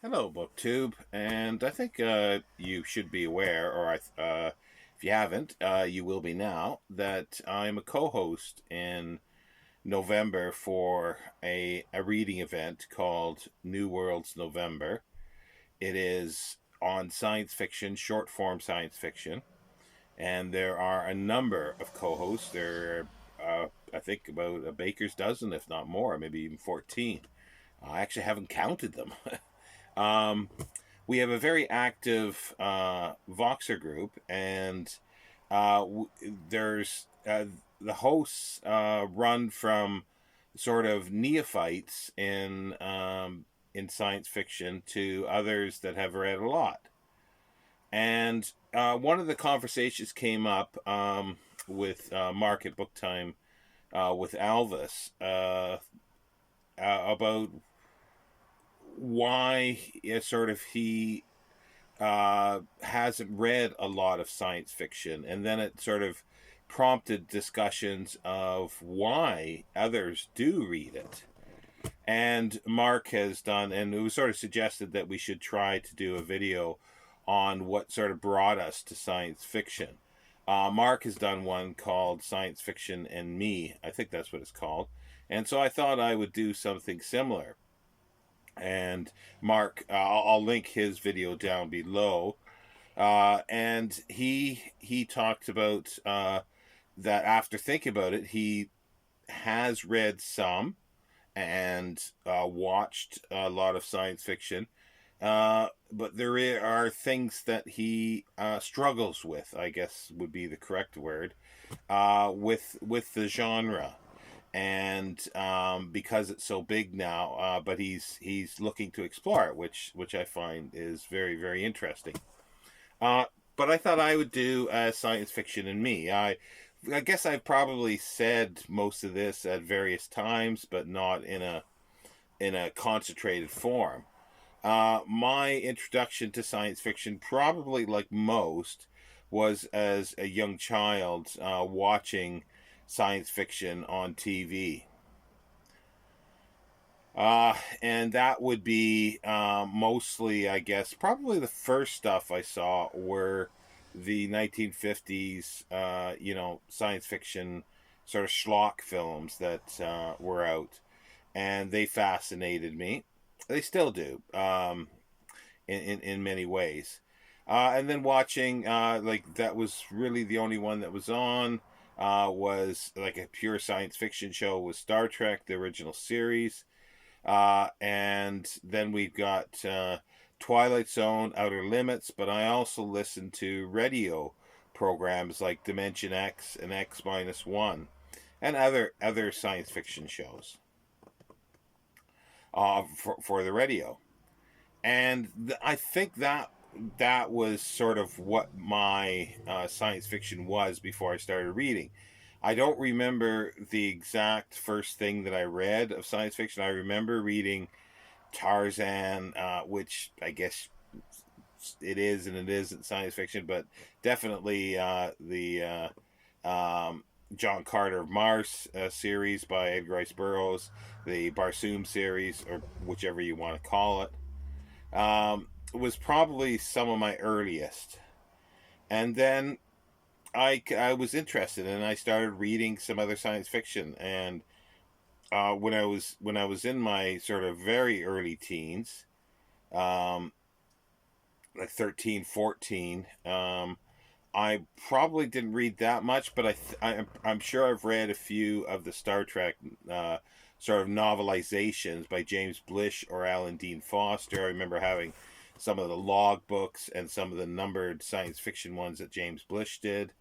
Hello, BookTube, and I think you should be aware, if you haven't, you will be now, that I'm a co-host in November for a reading event called New Worlds November. It is on science fiction, short form science fiction, and there are a number of co-hosts. There are, I think, about a baker's dozen, if not more, maybe even 14. I actually haven't counted them. um, we have a very active Voxer group, and there's the hosts run from sort of neophytes in science fiction to others that have read a lot. And one of the conversations came up with Mark at Book Time with Alvis about why he hasn't read a lot of science fiction, and then it sort of prompted discussions of why others do read it. And Mark has done, and it was sort of suggested that we should try to do a video on what sort of brought us to science fiction. Mark has done one called Science Fiction and Me. I think that's what it's called. And so I thought I would do something similar. And Mark, I'll link his video down below. And he talked about that after thinking about it, he has read some and watched a lot of science fiction. But there are things that he struggles with, I guess would be the correct word, with the genre, and because it's so big now. But he's looking to explore it, which I find is very, very interesting. Uh, but I thought I would do science fiction and me. I guess I've probably said most of this at various times, but not in a concentrated form. My introduction to science fiction, probably like most, was as a young child watching science fiction on TV. And that would be mostly, I guess, probably the first stuff I saw were the 1950s, science fiction sort of schlock films that were out, and they fascinated me. They still do, in many ways. And then watching, like, that was really the only one that was on, was like a pure science fiction show, was Star Trek, the original series. And then we've got Twilight Zone, Outer Limits, but I also listen to radio programs like Dimension X and X Minus One, and other science fiction shows for the radio. And I think that was sort of what my science fiction was before I started reading. I don't remember the exact first thing that I read of science fiction. I remember reading Tarzan, which I guess it is and it isn't science fiction, but definitely the John Carter of Mars series by Edgar Rice Burroughs, the Barsoom series, or whichever you want to call it, was probably some of my earliest. And then I was interested, and I started reading some other science fiction. And when I was in my sort of very early teens, um, like 13, 14, I probably didn't read that much, but I'm sure I've read a few of the Star Trek sort of novelizations by James Blish or Alan Dean Foster. I remember having some of the log books and some of the numbered science fiction ones that James Blish did.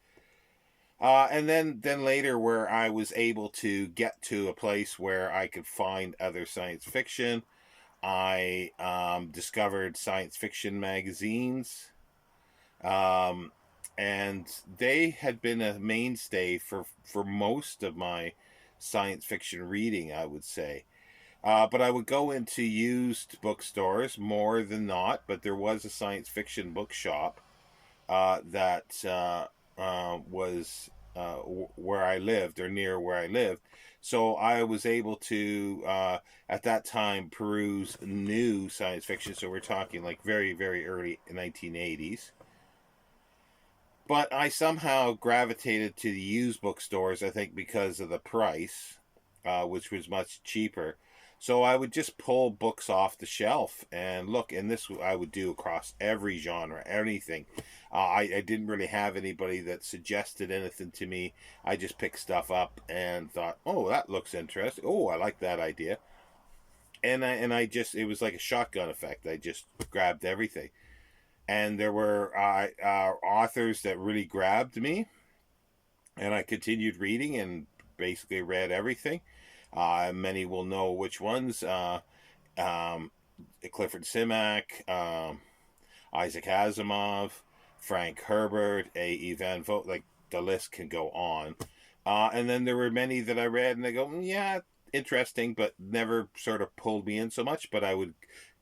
And then later, where I was able to get to a place where I could find other science fiction, I discovered science fiction magazines, um, and they had been a mainstay for most of my science fiction reading, I would say. But I would go into used bookstores more than not, but there was a science fiction bookshop that was where I lived, or near where I lived. So I was able to, at that time, peruse new science fiction. So we're talking like very, very early 1980s. But I somehow gravitated to the used bookstores, I think, because of the price, which was much cheaper. So I would just pull books off the shelf and look, and this I would do across every genre, anything. I didn't really have anybody that suggested anything to me. I just picked stuff up and thought, oh, that looks interesting. Oh, I like that idea. And I just, it was like a shotgun effect. I just grabbed everything. And there were authors that really grabbed me, and I continued reading and basically read everything. Many will know which ones. Um, Clifford Simak, Isaac Asimov, Frank Herbert, A. Van Vogt. Like, the list can go on. And then there were many that I read, and I go, yeah, interesting, but never sort of pulled me in so much. But I would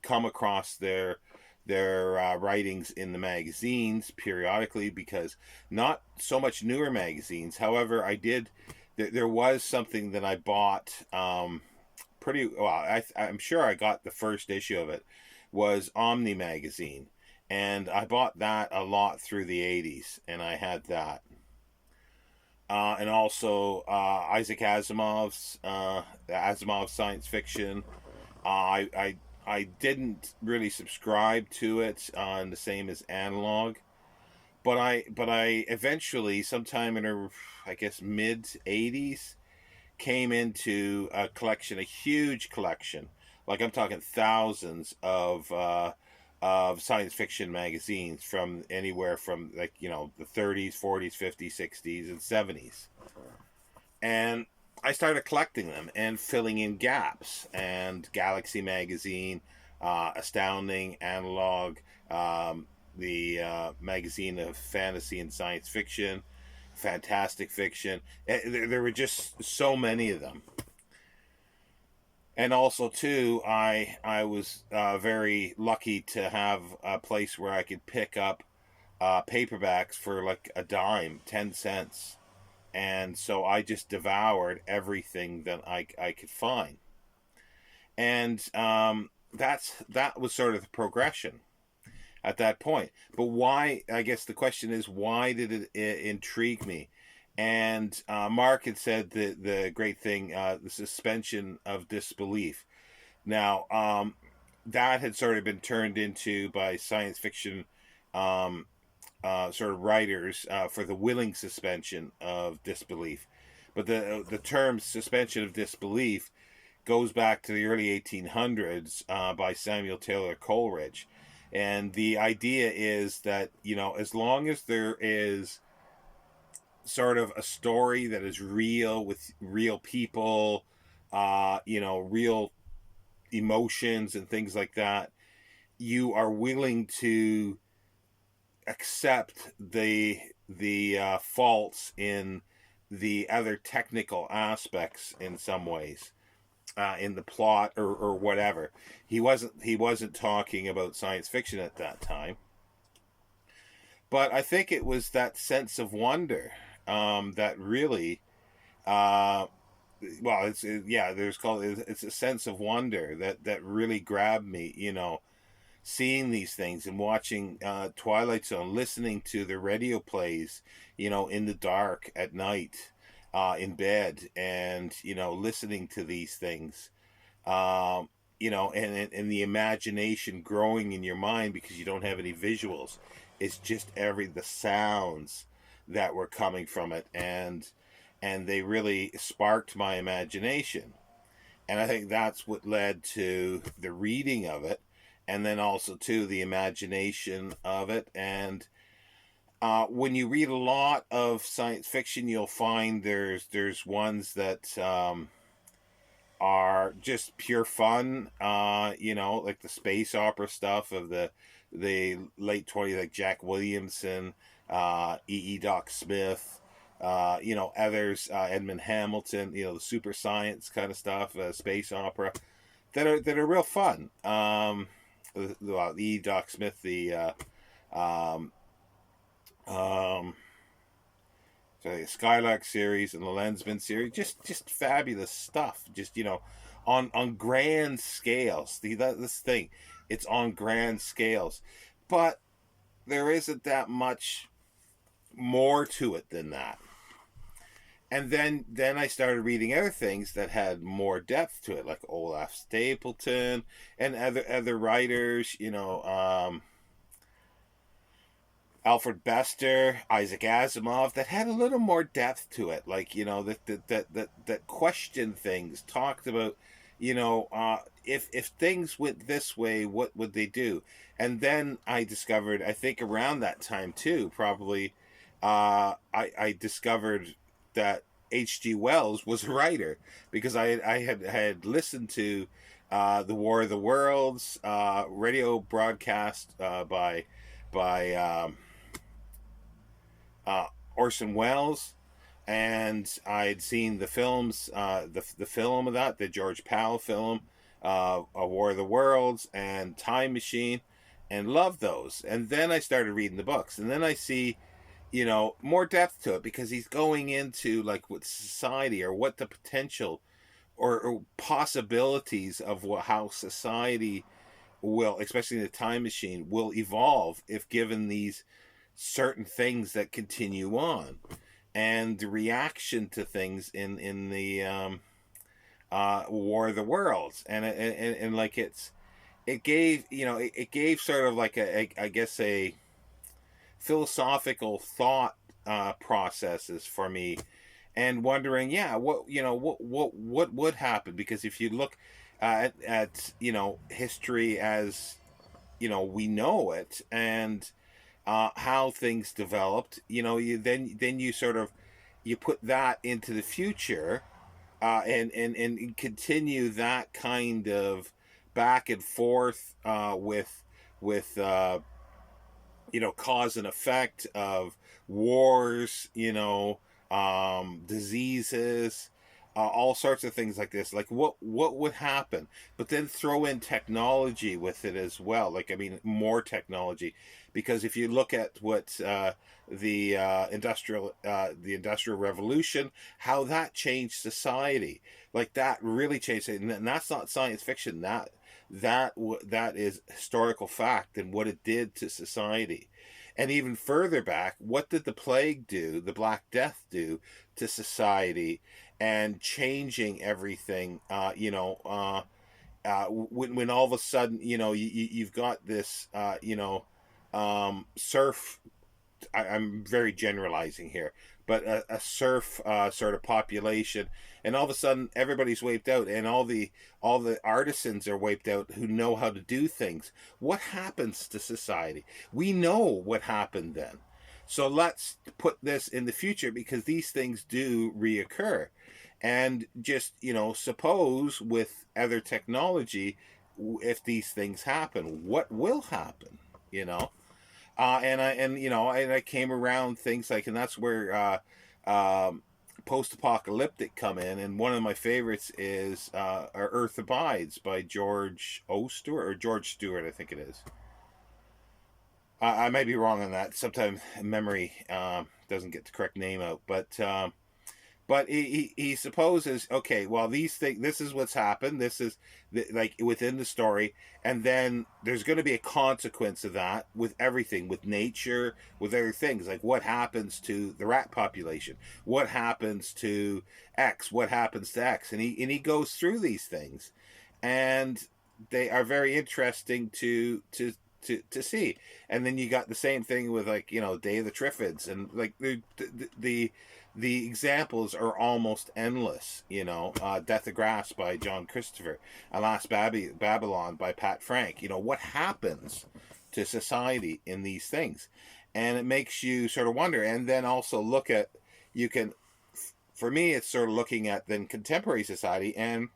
come across their writings in the magazines periodically, because not so much newer magazines. However, I did. There was something that I bought. Pretty well. I'm sure I got the first issue of it. Was Omni magazine, and I bought that a lot through the '80s, and I had that. And also Isaac Asimov's Asimov science fiction. I didn't really subscribe to it on the same as Analog, but I eventually, sometime in her, I guess, mid '80s, came into a collection, a huge collection. Like, I'm talking thousands of science fiction magazines, from anywhere from, like, the 30s, 40s, 50s, 60s, and 70s. And I started collecting them and filling in gaps. And Galaxy magazine, Astounding, Analog, the magazine of fantasy and science fiction, fantastic fiction. There were just so many of them. And also, too, I was very lucky to have a place where I could pick up paperbacks for like a dime, 10 cents, and so I just devoured everything that I could find. And that was sort of the progression at that point. But why? I guess the question is, why did it intrigue me? And Mark had said the great thing, the suspension of disbelief. Now, that had sort of been turned into by science fiction sort of writers for the willing suspension of disbelief. But the term suspension of disbelief goes back to the early 1800s by Samuel Taylor Coleridge. And the idea is that, as long as there is sort of a story that is real, with real people, real emotions and things like that, you are willing to accept the faults in the other technical aspects in some ways, in the plot, or whatever. He wasn't talking about science fiction at that time, but I think it was that sense of wonder that really, uh, well, it's a sense of wonder that really grabbed me. Seeing these things and watching Twilight Zone, listening to the radio plays, in the dark at night, in bed, and listening to these things, and the imagination growing in your mind because you don't have any visuals. It's just the sounds that were coming from it, and they really sparked my imagination. And I think that's what led to the reading of it, and then also to the imagination of it. And when you read a lot of science fiction, you'll find there's ones that are just pure fun. Like the space opera stuff of the late 20s, like Jack Williamson, Doc Smith. Others, Edmund Hamilton. The super science kind of stuff, space opera, that are real fun. Doc Smith, the um, um, So the Skylark series and the Lensman series, just fabulous stuff. Just on grand scales. This thing, it's on grand scales, but there isn't that much more to it than that. And then I started reading other things that had more depth to it, like Olaf Stapleton and other writers. Alfred Bester, Isaac Asimov, that had a little more depth to it, like that questioned things, talked about, if things went this way, what would they do? And then I discovered, I think around that time too, probably, I discovered that H.G. Wells was a writer, because I had listened to the War of the Worlds radio broadcast by uh, Orson Welles, and I'd seen the films, the film of that, the George Powell film, A War of the Worlds and Time Machine, and loved those. And then I started reading the books, and then I see, more depth to it, because he's going into like what society, or what the potential, or possibilities of how society will, especially in the Time Machine, will evolve if given these certain things that continue on, and the reaction to things in the War of the Worlds, and like it gave, it gave sort of like I guess a philosophical thought processes for me, and wondering, yeah, what would happen, because if you look at history as we know it, and how things developed, then you sort of, you put that into the future, and continue that kind of back and forth with cause and effect of wars, diseases, all sorts of things like this. Like what would happen, but then throw in technology with it as well. Like, I mean, more technology, because if you look at what the industrial revolution, how that changed society, like that really changed it, and that's not science fiction. That is historical fact, and what it did to society. And even further back, what did the plague do, the Black Death do to society, and changing everything? When all of a sudden, you've got this, surf. I'm very generalizing here, but a surf sort of population, and all of a sudden everybody's wiped out, and all the artisans are wiped out who know how to do things. What happens to society? We know what happened then. So let's put this in the future, because these things do reoccur. And just, suppose with other technology, if these things happen, what will happen? You know, and I came around things like, and that's where post-apocalyptic come in, and one of my favorites is Earth Abides by George O. Stewart, or George Stewart, I think it is. I might be wrong on that. Sometimes memory doesn't get the correct name out, but he supposes, okay, well, these things, this is what's happened, this is like within the story, and then there's going to be a consequence of that with everything, with nature, with other things, like what happens to the rat population, what happens to X, what happens to X, and he goes through these things, and they are very interesting to see. And then you got the same thing with, like, Day of the Triffids, and like the examples are almost endless. Death of Grass by John Christopher, Alas Babylon by Pat Frank. What happens to society in these things, and it makes you sort of wonder. And then also look at, you can, for me, it's sort of looking at then contemporary society, and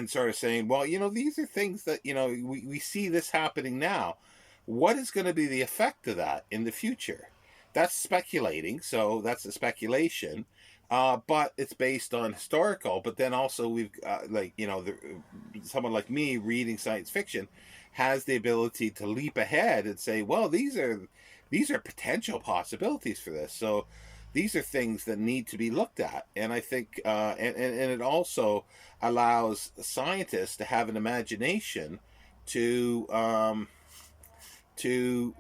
sort of saying, well, these are things that, we see this happening now. What is going to be the effect of that in the future? That's speculating, so that's a speculation, but it's based on historical. But then also we've someone like me reading science fiction has the ability to leap ahead and say, well, these are potential possibilities for this. So these are things that need to be looked at. And I think, and it also allows scientists to have an imagination to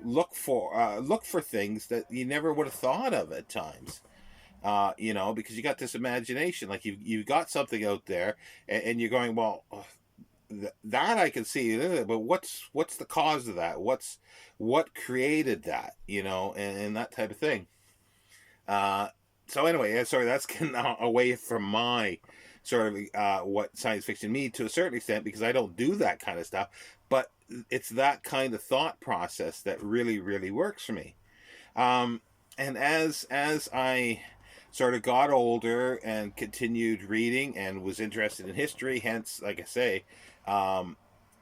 look for things that you never would have thought of at times. Because you got this imagination, like you've got something out there, and you're going, well, that I can see, but what's the cause of that? What created that? And that type of thing. Uh, so anyway, sorry, that's getting away from my sort of what science fiction means to a certain extent, because I don't do that kind of stuff. But it's that kind of thought process that really, really works for me. Um, and as I sort of got older and continued reading and was interested in history, hence, like I say, um,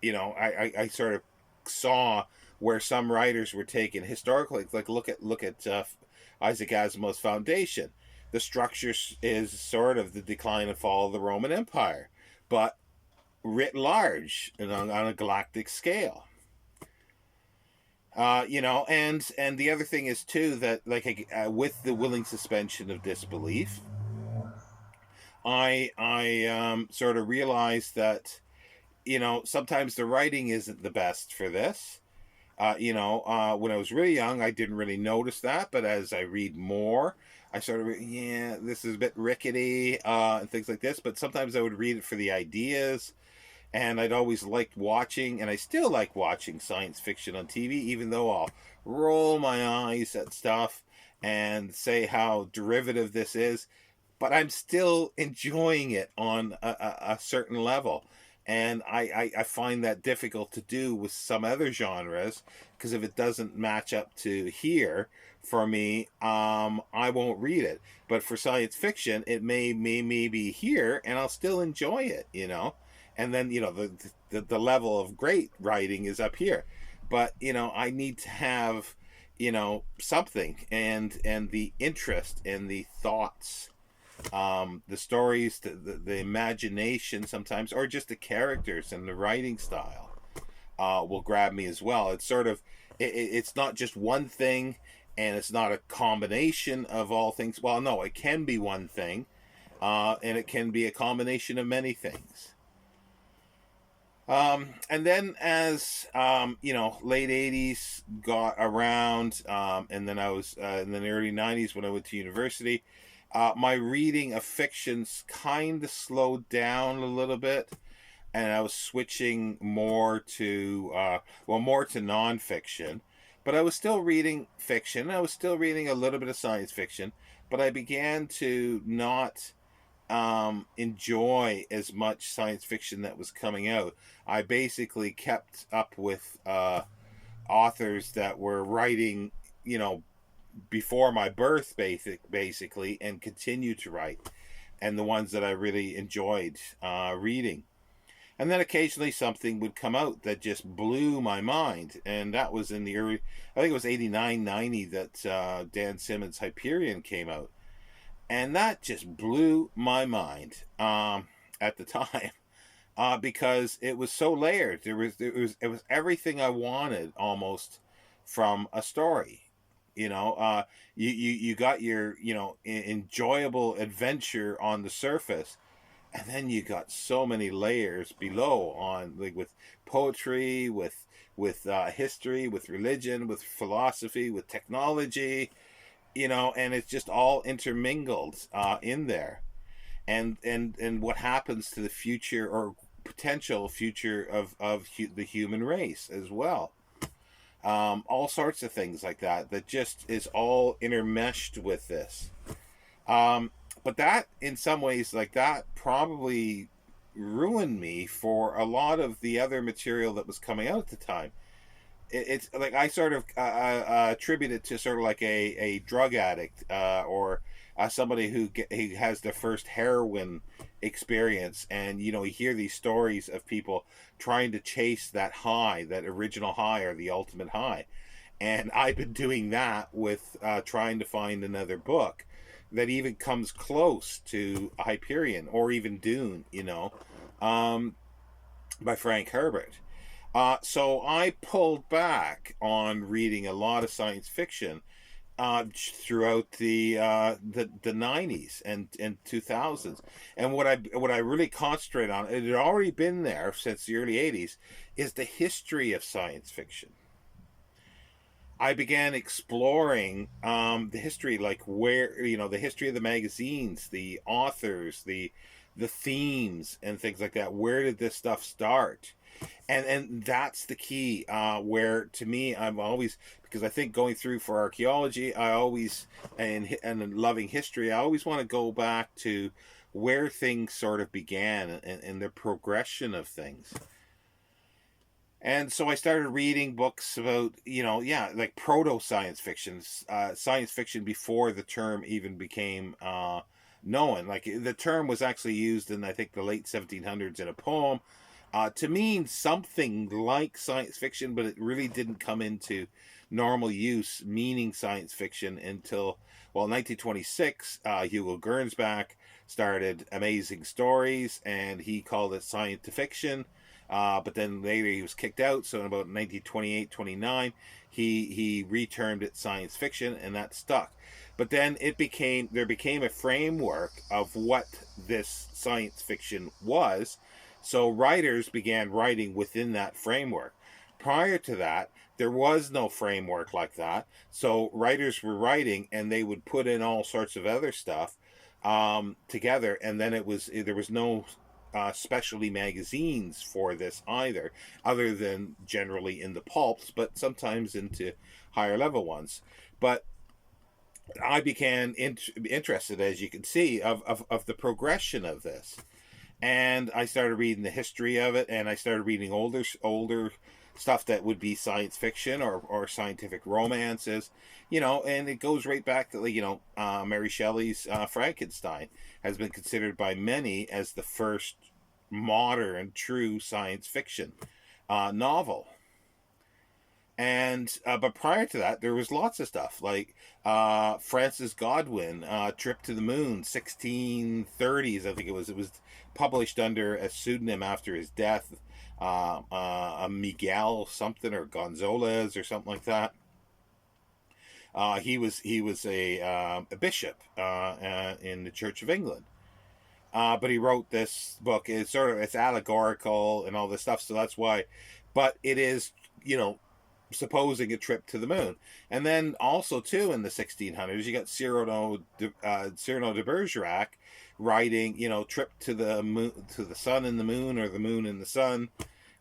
I sort of saw where some writers were taken historically. Like look at Isaac Asimov's Foundation. The structure is sort of the decline and fall of the Roman Empire, but writ large and on a galactic scale. And the other thing is too that, like, with the willing suspension of disbelief, I sort of realized that sometimes the writing isn't the best for this. When I was really young, I didn't really notice that, but as I read more, I sort of, yeah, this is a bit rickety, and things like this. But sometimes I would read it for the ideas, and I'd always liked watching, and I still like watching science fiction on TV, even though I'll roll my eyes at stuff and say how derivative this is, but I'm still enjoying it on a certain level. And I find that difficult to do with some other genres, because if it doesn't match up to here for me, I won't read it. But for science fiction, it may be here, and I'll still enjoy it. And then the level of great writing is up here, but I need to have something, and the interest and the thoughts, the stories, the imagination sometimes, or just the characters and the writing style will grab me as well. It's sort of it's not just one thing, and it's not a combination of all things. Well, no, it can be one thing, and it can be a combination of many things. And then as late '80s got around, and then I was in the early '90s when I went to university. My reading of fictions kind of slowed down a little bit, and I was switching more to nonfiction. But I was still reading fiction. I was still reading a little bit of science fiction, but I began to not enjoy as much science fiction that was coming out. I basically kept up with authors that were writing, before my birth, basically, and continue to write, and the ones that I really enjoyed reading. And then occasionally something would come out that just blew my mind, and that was in the early, I think it was 89, 90 that Dan Simmons' Hyperion came out, and that just blew my mind at the time. Because it was so layered. It was everything I wanted almost from a story. You got your enjoyable adventure on the surface, and then you got so many layers below, on, like, with poetry, with history, with religion, with philosophy, with technology, and it's just all intermingled in there. And what happens to the future or potential future of the human race as well. All sorts of things like that just is all intermeshed with this. But that, in some ways, like, that probably ruined me for a lot of the other material that was coming out at the time. It's like I sort of attribute it to sort of like a drug addict, or somebody who has their first heroin experience, and you hear these stories of people trying to chase that high, that original high, or the ultimate high. And I've been doing that with trying to find another book that even comes close to Hyperion, or even Dune, by Frank Herbert. So I pulled back on reading a lot of science fiction throughout the 90s and 2000s. And what I really concentrate on, it had already been there since the early 80s, is the history of science fiction. I began exploring the history, like where the history of the magazines, the authors, the themes, and things like that. Where did this stuff start? And that's the key. Where to me, I'm always, because I think going through for archaeology, I always and loving history, I always want to go back to where things sort of began and the progression of things. And so I started reading books about, yeah, like proto science fiction, science fiction before the term even became known. Like the term was actually used in, I think, the late 1700s in a poem to mean something like science fiction, but it really didn't come into normal use, meaning science fiction until, well, 1926. Hugo Gernsback started Amazing Stories, and he called it science fiction. But then later he was kicked out. So in about 1928, 29, he retermed it science fiction, and that stuck. But then there became a framework of what this science fiction was. So writers began writing within that framework. Prior to that, there was no framework like that. So writers were writing, and they would put in all sorts of other stuff together, and then there was no specialty magazines for this either, other than generally in the pulps, but sometimes into higher level ones. But I became interested, as you can see, of the progression of this. And I started reading the history of it, and I started reading older stuff that would be science fiction or scientific romances, and it goes right back to, like, Mary Shelley's Frankenstein has been considered by many as the first modern true science fiction novel. And but prior to that, there was lots of stuff like Francis Godwin, Trip to the Moon, 1630s, I think it was. It was published under a pseudonym after his death, Miguel something or Gonzalez or something like that. He was a bishop in the Church of England. But he wrote this book. It's allegorical and all this stuff, so that's why. But it is, supposing a trip to the moon. And then also too in the 1600s, you got Cyrano de Bergerac writing, trip to the moon, to the sun and the moon, or the moon and the sun.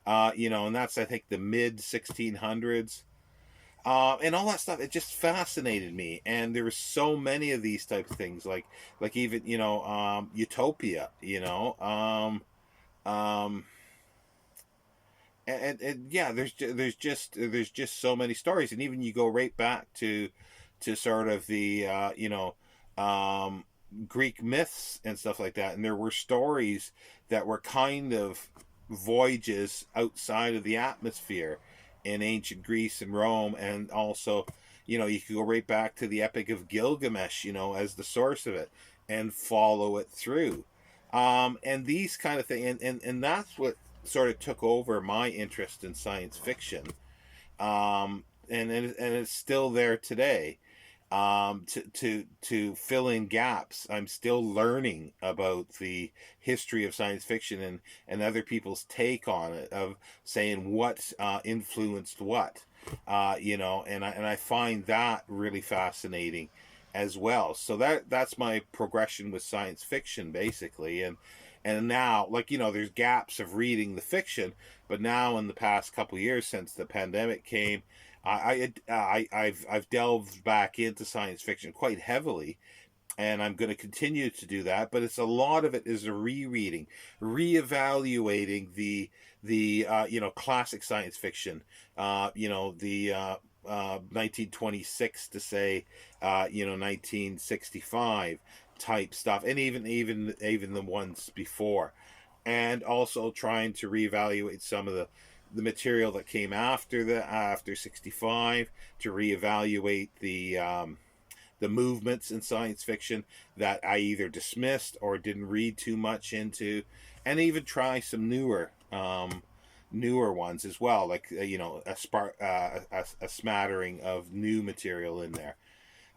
And that's, I think, the mid 1600s. And all that stuff, it just fascinated me, and there were so many of these types of things, like even utopia, um, and yeah, there's just so many stories, and even you go right back to sort of the um, Greek myths and stuff like that, and there were stories that were kind of voyages outside of the atmosphere in ancient Greece and Rome, and also, you could go right back to the Epic of Gilgamesh, as the source of it, and follow it through. And these kind of things, and that's what sort of took over my interest in science fiction. And it's still there today. To fill in gaps, I'm still learning about the history of science fiction and other people's take on it, of saying what influenced what, and I find that really fascinating as well. So that's my progression with science fiction, basically. And now, like, there's gaps of reading the fiction, but now in the past couple of years since the pandemic came, I've delved back into science fiction quite heavily, and I'm going to continue to do that. But it's a lot of it is a rereading, reevaluating the classic science fiction, the 1926 to say 1965 type stuff, and even the ones before, and also trying to reevaluate some of the material that came after 65, to reevaluate the movements in science fiction that I either dismissed or didn't read too much into, and even try some newer newer ones as well, like a smattering of new material in there.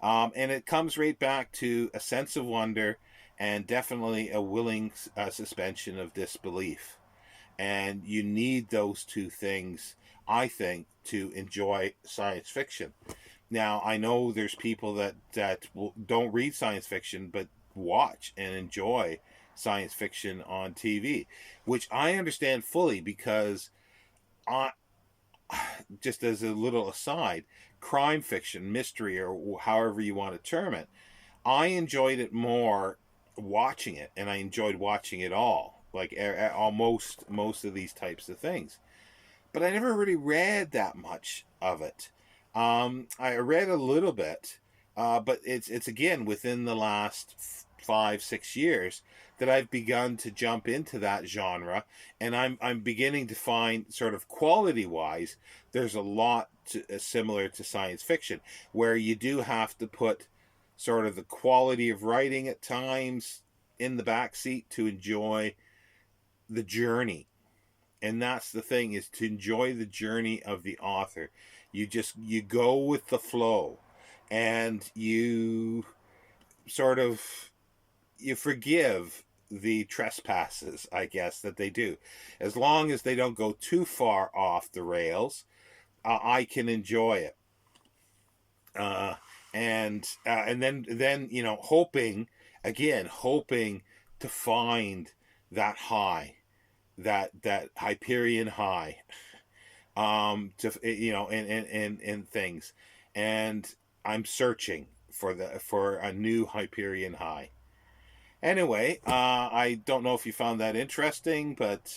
And it comes right back to a sense of wonder and definitely a willing suspension of disbelief. And you need those two things, I think, to enjoy science fiction. Now, I know there's people that don't read science fiction, but watch and enjoy science fiction on TV, which I understand fully because I, just as a little aside, crime fiction, mystery, or however you want to term it, I enjoyed it more watching it, and I enjoyed watching it all, like almost most of these types of things. But I never really read that much of it. I read a little bit, but it's again within the last 5 6 years that I've begun to jump into that genre, and I'm beginning to find sort of quality wise, there's a lot similar to science fiction, where you do have to put sort of the quality of writing at times in the back seat to enjoy the journey. And that's the thing, is to enjoy the journey of the author. You go with the flow, and you sort of you forgive the trespasses, I guess, that they do, as long as they don't go too far off the rails. I can enjoy it. uh, and then hoping to find that high, that Hyperion high, to in things, and I'm searching for a new Hyperion high. Anyway, I don't know if you found that interesting, but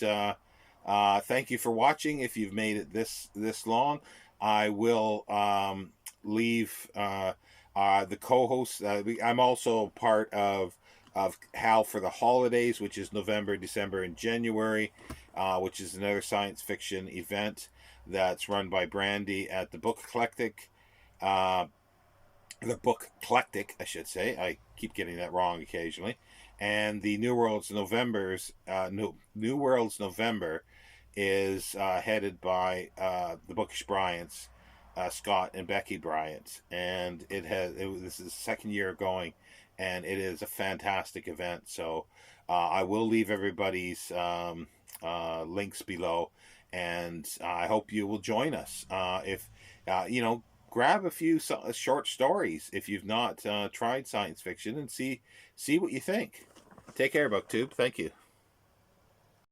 thank you for watching. If you've made it this long, I will leave the co-host. I'm also part of Hal for the Holidays, which is November, December, and January, which is another science fiction event that's run by Brandy at the Book Eclectic. Uh, the Book Eclectic, I should say. I keep getting that wrong occasionally. And the New Worlds November is headed by the Bookish Bryants, Scott and Becky Bryant, and this is the second year going, and it is a fantastic event. So I will leave everybody's links below, and I hope you will join us. If grab a few short stories if you've not tried science fiction, and see what you think. Take care, BookTube. Thank you.